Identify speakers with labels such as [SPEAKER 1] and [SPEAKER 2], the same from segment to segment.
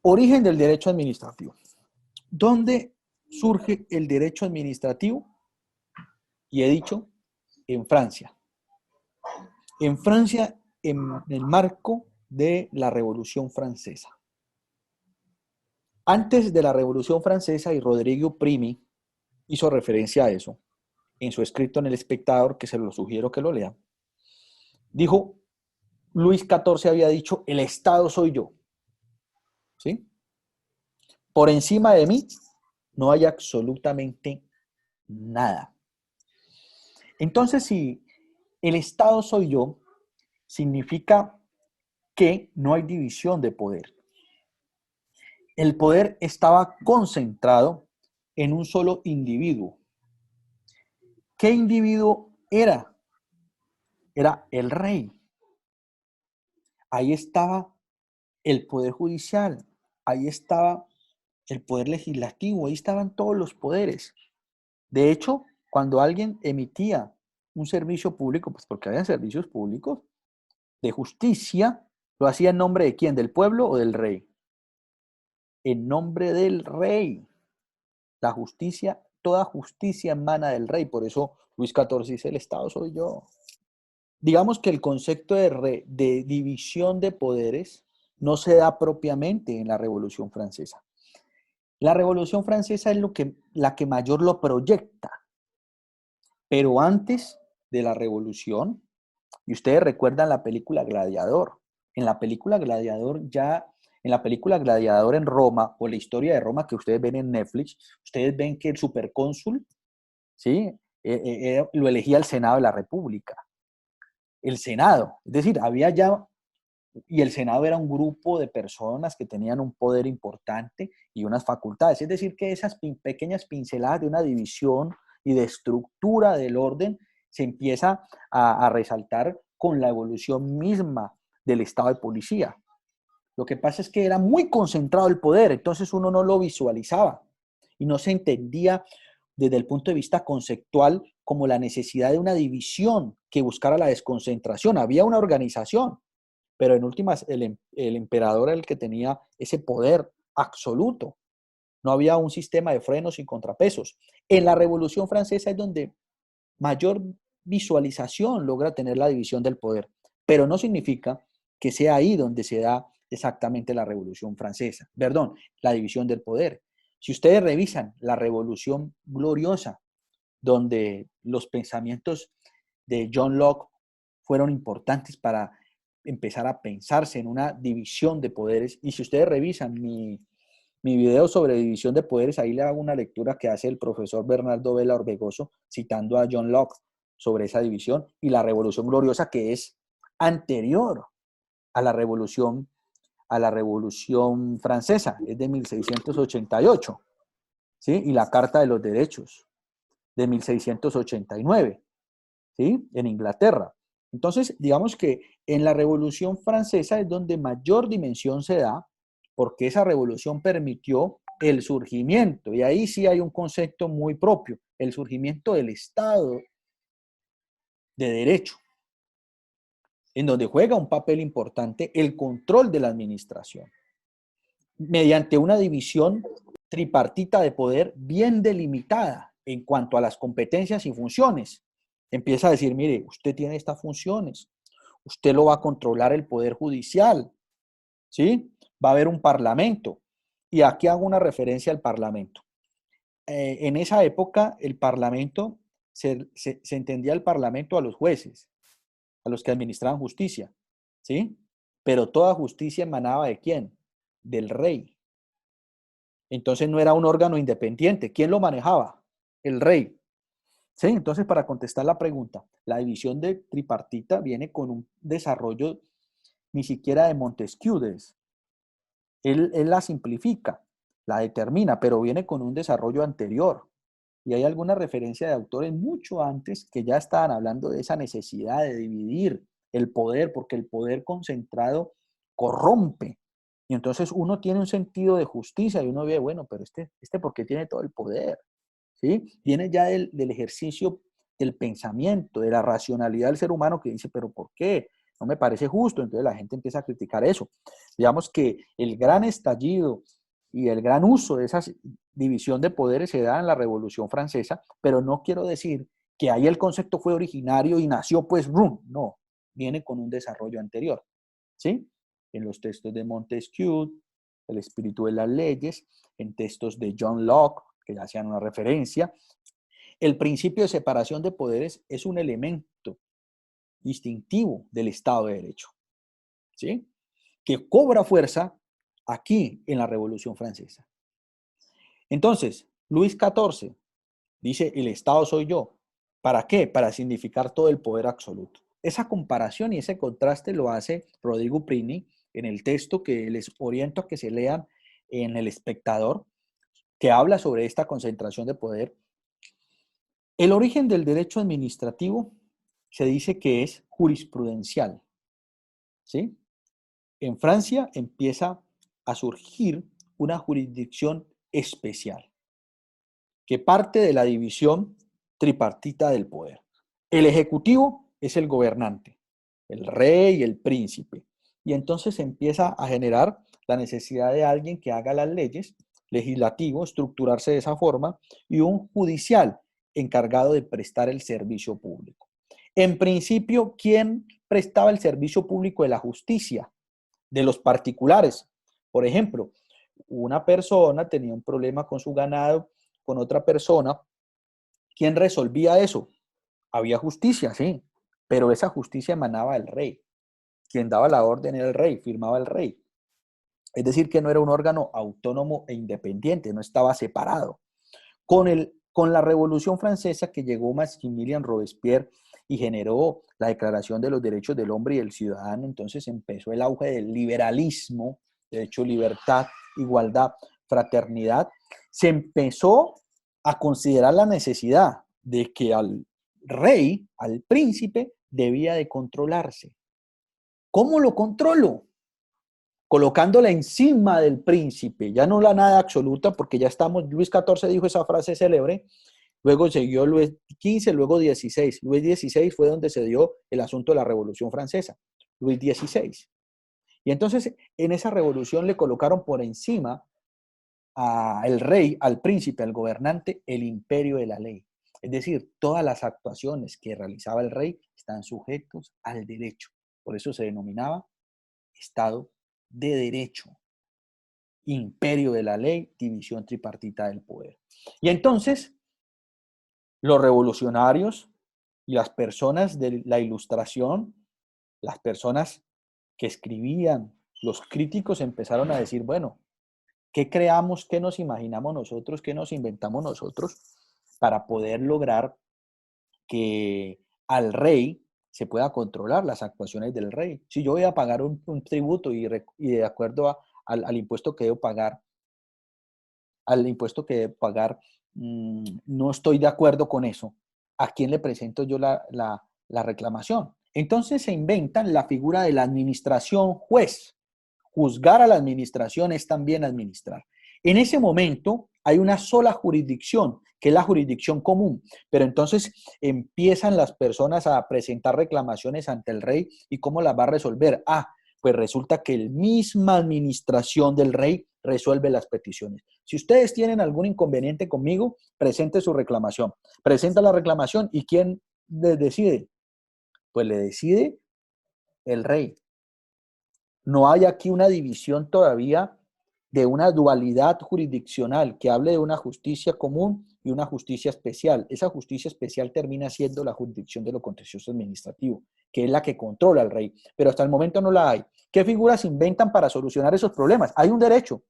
[SPEAKER 1] Origen del derecho administrativo. ¿Dónde surge el derecho administrativo? Y he dicho, en Francia. En Francia, en el marco de la Revolución Francesa. Antes de la Revolución Francesa, y Rodrigo Primi hizo referencia a eso en su escrito en El Espectador, que se lo sugiero que lo lean, dijo, Luis XIV había dicho, el Estado soy yo. ¿Sí? Por encima de mí no hay absolutamente nada. Entonces, si el Estado soy yo, significa que no hay división de poder. El poder estaba concentrado en un solo individuo. ¿Qué individuo era? Era el rey. Ahí estaba el poder judicial, ahí estaba el poder legislativo, ahí estaban todos los poderes. De hecho, cuando alguien emitía un servicio público, pues porque había servicios públicos de justicia, lo hacía en nombre de quién, del pueblo o del rey. En nombre del rey. La justicia, toda justicia emana del rey, por eso Luis XIV dice, el Estado soy yo. Digamos que el concepto de división de poderes no se da propiamente en la Revolución Francesa. La Revolución Francesa es la que mayor lo proyecta, pero antes de la Revolución, y ustedes recuerdan la película Gladiador, en la película Gladiador en la película Gladiador en Roma, o la historia de Roma que ustedes ven en Netflix, ustedes ven que el supercónsul, ¿sí? Lo elegía el Senado de la República. El Senado, es decir, había ya, y el Senado era un grupo de personas que tenían un poder importante y unas facultades, es decir, que esas pequeñas pinceladas de una división y de estructura del orden se empieza a resaltar con la evolución misma del estado de policía. Lo que pasa es que era muy concentrado el poder, entonces uno no lo visualizaba y no se entendía desde el punto de vista conceptual como la necesidad de una división que buscara la desconcentración. Había una organización, pero en últimas el emperador era el que tenía ese poder absoluto. No había un sistema de frenos y contrapesos. En la Revolución Francesa es donde mayor visualización logra tener la división del poder, pero no significa que sea ahí donde se da exactamente la Revolución Francesa, perdón, la división del poder. Si ustedes revisan la Revolución Gloriosa, donde los pensamientos de John Locke fueron importantes para empezar a pensarse en una división de poderes, y si ustedes revisan mi video sobre división de poderes, ahí le hago una lectura que hace el profesor Bernardo Vela Orbegoso, citando a John Locke sobre esa división y la Revolución Gloriosa, que es anterior a a la Revolución Francesa, es de 1688, ¿sí? Y la Carta de los Derechos, de 1689, ¿sí? En Inglaterra. Entonces, digamos que en la Revolución Francesa es donde mayor dimensión se da, porque esa revolución permitió el surgimiento, y ahí sí hay un concepto muy propio, el surgimiento del Estado de Derecho, en donde juega un papel importante el control de la administración, mediante una división tripartita de poder bien delimitada en cuanto a las competencias y funciones. Empieza a decir, mire, usted tiene estas funciones, usted lo va a controlar el poder judicial, ¿sí? Va a haber un parlamento. Y aquí hago una referencia al parlamento. En esa época, el parlamento, se entendía el parlamento a los jueces, a los que administraban justicia, ¿sí? Pero toda justicia emanaba ¿de quién? Del rey. Entonces no era un órgano independiente. ¿Quién lo manejaba? El rey. ¿Sí? Entonces, para contestar la pregunta, la división de tripartita viene con un desarrollo ni siquiera de Montesquieu. Él la simplifica, la determina, pero viene con un desarrollo anterior. Y hay alguna referencia de autores mucho antes que ya estaban hablando de esa necesidad de dividir el poder, porque el poder concentrado corrompe. Y entonces uno tiene un sentido de justicia y uno ve, bueno, pero ¿por qué tiene todo el poder? ¿Sí? Viene ya del ejercicio del pensamiento, de la racionalidad del ser humano que dice, pero ¿por qué? no me parece justo, entonces la gente empieza a criticar eso. Digamos que el gran estallido y el gran uso de esa división de poderes se da en la Revolución Francesa, pero no quiero decir que ahí el concepto fue originario y nació pues, ¡rum! No, viene con un desarrollo anterior, ¿sí? En los textos de Montesquieu, el espíritu de las leyes, en textos de John Locke, que ya hacían una referencia, el principio de separación de poderes es un elemento distintivo del Estado de Derecho, ¿sí? Que cobra fuerza aquí en la Revolución Francesa. Entonces, Luis XIV dice, el Estado soy yo. ¿Para qué? Para significar todo el poder absoluto. Esa comparación y ese contraste lo hace Rodrigo Prini en el texto que les oriento a que se lean en El Espectador, que habla sobre esta concentración de poder. El origen del derecho administrativo se dice que es jurisprudencial, ¿sí? En Francia empieza a surgir una jurisdicción especial que parte de la división tripartita del poder. El ejecutivo es el gobernante, el rey y el príncipe. Y entonces empieza a generar la necesidad de alguien que haga las leyes, legislativo, estructurarse de esa forma, y un judicial encargado de prestar el servicio público. En principio, ¿quién prestaba el servicio público de la justicia? De los particulares. Por ejemplo, una persona tenía un problema con su ganado, con otra persona. ¿Quién resolvía eso? Había justicia, sí, pero esa justicia emanaba del rey. Quien daba la orden era el rey, firmaba el rey. Es decir, que no era un órgano autónomo e independiente, no estaba separado. Con la Revolución Francesa que llegó Maximilien Robespierre y generó la Declaración de los Derechos del Hombre y del Ciudadano, entonces empezó el auge del liberalismo, de hecho, libertad, igualdad, fraternidad. Se empezó a considerar la necesidad de que al rey, al príncipe, debía de controlarse. ¿Cómo lo controlo? Colocándola encima del príncipe, ya no la nada absoluta, porque ya estamos, Luis XIV dijo esa frase célebre, luego siguió Luis XV, luego XVI. Luis XVI fue donde se dio el asunto de la Revolución Francesa, Luis XVI. Y entonces en esa revolución le colocaron por encima al rey, al príncipe, al gobernante, el imperio de la ley. Es decir, todas las actuaciones que realizaba el rey están sujetos al derecho. Por eso se denominaba Estado de Derecho, imperio de la ley, división tripartita del poder. Y entonces, los revolucionarios y las personas de la Ilustración, las personas que escribían, los críticos empezaron a decir, bueno, ¿qué creamos, qué nos imaginamos nosotros, qué nos inventamos nosotros para poder lograr que al rey se pueda controlar las actuaciones del rey? Si yo voy a pagar un tributo y de acuerdo al impuesto que debo pagar, no estoy de acuerdo con eso, ¿a quién le presento yo la reclamación? Entonces se inventan la figura de la administración juez. Juzgar a la administración es también administrar. En ese momento hay una sola jurisdicción, que es la jurisdicción común, pero entonces empiezan las personas a presentar reclamaciones ante el rey y cómo las va a resolver. Pues resulta que la misma administración del rey resuelve las peticiones. Si ustedes tienen algún inconveniente conmigo, presente su reclamación. Presenta la reclamación y ¿quién les decide? Pues le decide el rey. No hay aquí una división todavía de una dualidad jurisdiccional que hable de una justicia común y una justicia especial. Esa justicia especial termina siendo la jurisdicción de lo contencioso administrativo, que es la que controla al rey, pero hasta el momento no la hay. ¿Qué figuras inventan para solucionar esos problemas? Hay un derecho.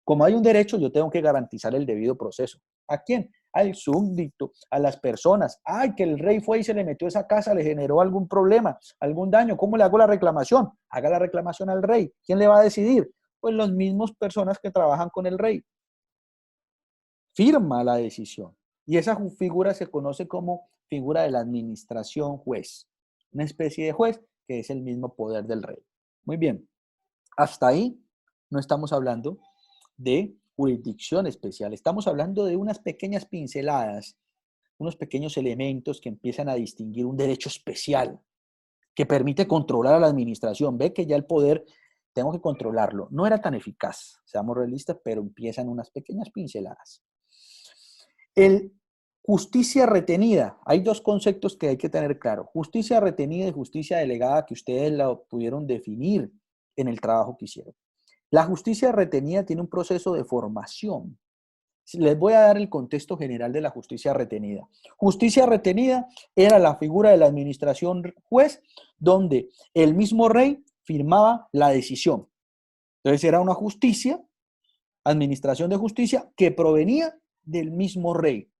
[SPEAKER 1] Como hay un derecho, yo tengo que garantizar el debido proceso. ¿A quién? Al súbdito, a las personas. Que el rey fue y se le metió a esa casa, le generó algún problema, algún daño. ¿Cómo le hago la reclamación? Haga la reclamación al rey. ¿Quién le va a decidir? Pues las mismas personas que trabajan con el rey. Firma la decisión. Y esa figura se conoce como figura de la administración juez. Una especie de juez que es el mismo poder del rey. Muy bien. Hasta ahí no estamos hablando de jurisdicción especial. Estamos hablando de unas pequeñas pinceladas, unos pequeños elementos que empiezan a distinguir un derecho especial que permite controlar a la administración. Ve que ya el poder, tengo que controlarlo. No era tan eficaz, seamos realistas, pero empiezan unas pequeñas pinceladas. El justicia retenida. Hay dos conceptos que hay que tener claro. Justicia retenida y justicia delegada que ustedes la pudieron definir en el trabajo que hicieron. La justicia retenida tiene un proceso de formación. Les voy a dar el contexto general de la justicia retenida. Justicia retenida era la figura de la administración juez, donde el mismo rey firmaba la decisión. Entonces era una justicia, administración de justicia, que provenía del mismo rey.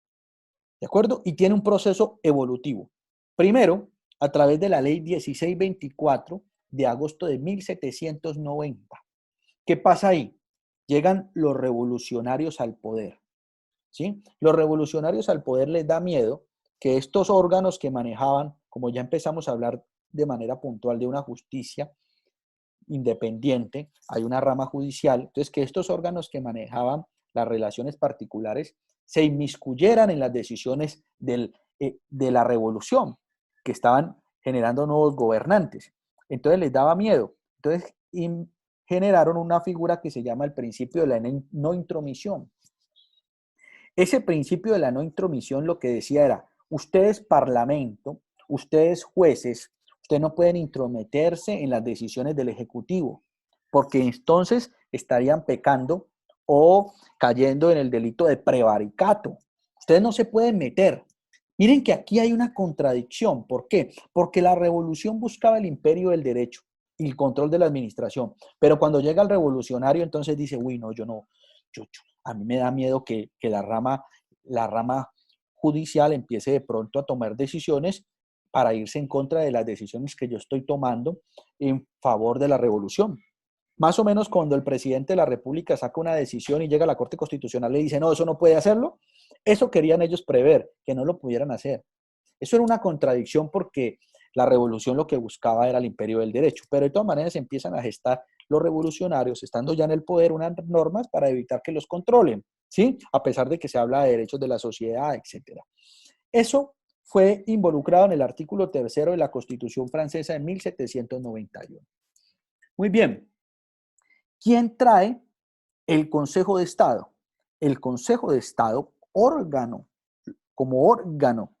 [SPEAKER 1] ¿De acuerdo? Y tiene un proceso evolutivo. Primero, a través de la ley 1624 de agosto de 1790. ¿Qué pasa ahí? Llegan los revolucionarios al poder, ¿sí? Los revolucionarios al poder les da miedo que estos órganos que manejaban, como ya empezamos a hablar de manera puntual de una justicia independiente, hay una rama judicial, entonces que estos órganos que manejaban las relaciones particulares se inmiscuyeran en las decisiones de la revolución, que estaban generando nuevos gobernantes. Entonces les daba miedo. Entonces generaron una figura que se llama el principio de la no intromisión. Ese principio de la no intromisión lo que decía era, ustedes parlamento, ustedes jueces, ustedes no pueden intrometerse en las decisiones del Ejecutivo, porque entonces estarían pecando o cayendo en el delito de prevaricato. Ustedes no se pueden meter. Miren que aquí hay una contradicción. ¿Por qué? Porque la revolución buscaba el imperio del derecho y el control de la administración. Pero cuando llega el revolucionario, entonces dice, uy, no, yo no, a mí me da miedo que la rama judicial empiece de pronto a tomar decisiones para irse en contra de las decisiones que yo estoy tomando en favor de la revolución. Más o menos cuando el presidente de la República saca una decisión y llega a la Corte Constitucional y dice, no, eso no puede hacerlo, eso querían ellos prever, que no lo pudieran hacer. Eso era una contradicción porque la revolución lo que buscaba era el imperio del derecho, pero de todas maneras empiezan a gestar los revolucionarios, estando ya en el poder, unas normas para evitar que los controlen, ¿sí? A pesar de que se habla de derechos de la sociedad, etc. Eso fue involucrado en el artículo 3 de la Constitución francesa de 1791. Muy bien. ¿Quién trae el Consejo de Estado? El Consejo de Estado, como órgano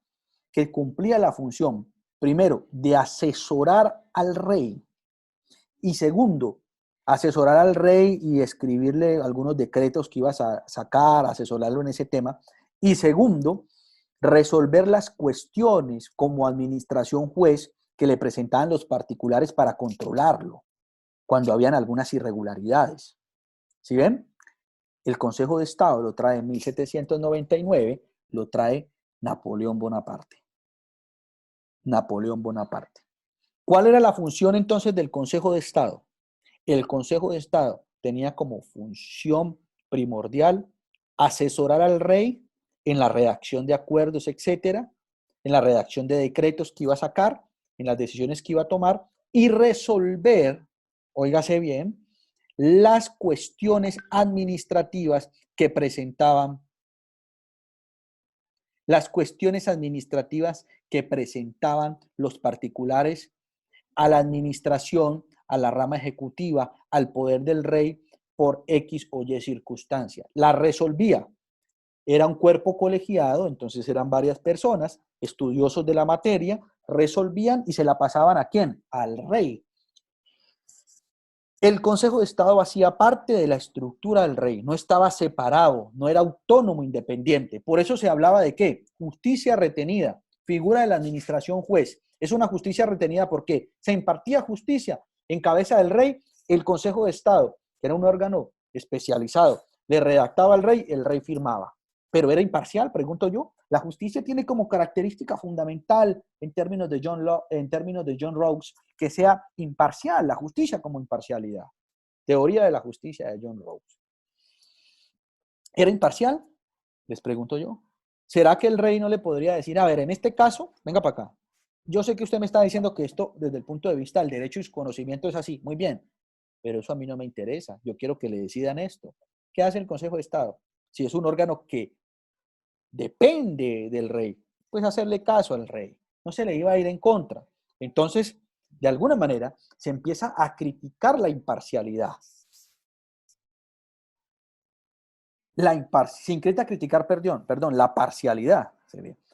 [SPEAKER 1] que cumplía la función, primero, de asesorar al rey y segundo, asesorar al rey y escribirle algunos decretos que ibas a sacar, asesorarlo en ese tema. Y segundo, resolver las cuestiones como administración juez que le presentaban los particulares para controlarlo cuando habían algunas irregularidades. ¿Sí ven? El Consejo de Estado lo trae en 1799, lo trae Napoleón Bonaparte. Napoleón Bonaparte. ¿Cuál era la función entonces del Consejo de Estado? El Consejo de Estado tenía como función primordial asesorar al rey en la redacción de acuerdos, etcétera, en la redacción de decretos que iba a sacar, en las decisiones que iba a tomar y resolver, óigase bien, las cuestiones administrativas que presentaban los particulares a la administración, a la rama ejecutiva, al poder del rey por X o Y circunstancia. La resolvía. Era un cuerpo colegiado, entonces eran varias personas, estudiosos de la materia, resolvían y se la pasaban ¿a quién? Al rey. El Consejo de Estado hacía parte de la estructura del rey, no estaba separado, no era autónomo, independiente. Por eso se hablaba de ¿qué? Justicia retenida, figura de la administración juez. Es una justicia retenida porque se impartía justicia en cabeza del rey, el Consejo de Estado, que era un órgano especializado, le redactaba al rey, el rey firmaba. Pero era imparcial, pregunto yo. La justicia tiene como característica fundamental en términos de John Rawls que sea imparcial, la justicia como imparcialidad. Teoría de la justicia de John Rawls. ¿Era imparcial? Les pregunto yo. ¿Será que el rey no le podría decir, a ver, en este caso, venga para acá? Yo sé que usted me está diciendo que esto, desde el punto de vista del derecho y su conocimiento, es así. Muy bien, pero eso a mí no me interesa. Yo quiero que le decidan esto. ¿Qué hace el Consejo de Estado? Si es un órgano que depende del rey, pues hacerle caso al rey. No se le iba a ir en contra. Entonces, de alguna manera, se empieza a criticar la imparcialidad. Se intenta criticar, la parcialidad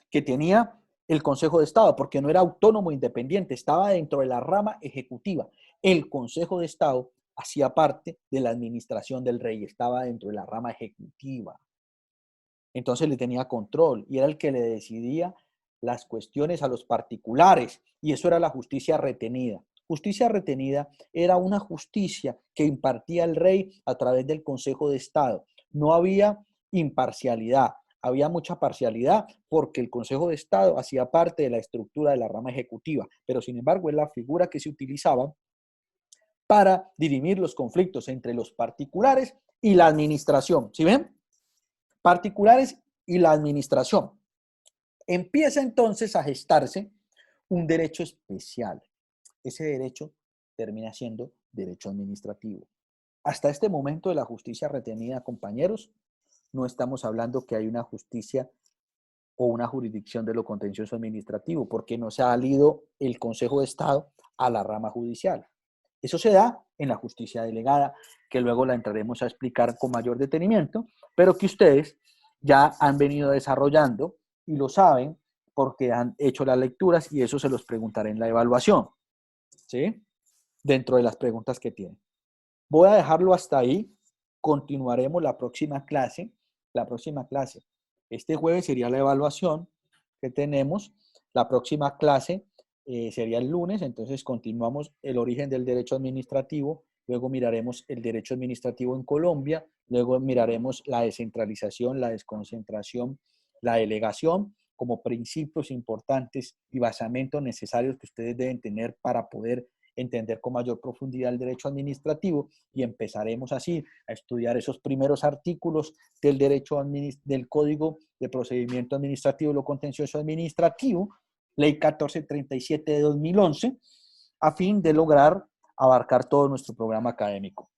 [SPEAKER 1] que tenía el Consejo de Estado, porque no era autónomo e independiente, estaba dentro de la rama ejecutiva. El Consejo de Estado hacía parte de la administración del rey, estaba dentro de la rama ejecutiva. Entonces le tenía control y era el que le decidía las cuestiones a los particulares, y eso era la justicia retenida. Justicia retenida era una justicia que impartía el rey a través del Consejo de Estado. No había imparcialidad, había mucha parcialidad porque el Consejo de Estado hacía parte de la estructura de la rama ejecutiva, pero sin embargo es la figura que se utilizaba para dirimir los conflictos entre los particulares y la administración. ¿Sí ven? Particulares y la administración. Empieza entonces a gestarse un derecho especial. Ese derecho termina siendo derecho administrativo. Hasta este momento de la justicia retenida, compañeros, no estamos hablando que hay una justicia o una jurisdicción de lo contencioso administrativo, porque no se ha salido el Consejo de Estado a la rama judicial. Eso se da en la justicia delegada, que luego la entraremos a explicar con mayor detenimiento, pero que ustedes ya han venido desarrollando y lo saben porque han hecho las lecturas y eso se los preguntaré en la evaluación, ¿sí? Dentro de las preguntas que tienen. Voy a dejarlo hasta ahí. Continuaremos la próxima clase. Este jueves sería la evaluación que tenemos. La próxima clase sería el lunes, entonces continuamos el origen del derecho administrativo, luego miraremos el derecho administrativo en Colombia, luego miraremos la descentralización, la desconcentración, la delegación como principios importantes y basamentos necesarios que ustedes deben tener para poder entender con mayor profundidad el derecho administrativo, y empezaremos así a estudiar esos primeros artículos del derecho del Código de Procedimiento Administrativo y lo Contencioso Administrativo, Ley 1437 de 2011, a fin de lograr abarcar todo nuestro programa académico.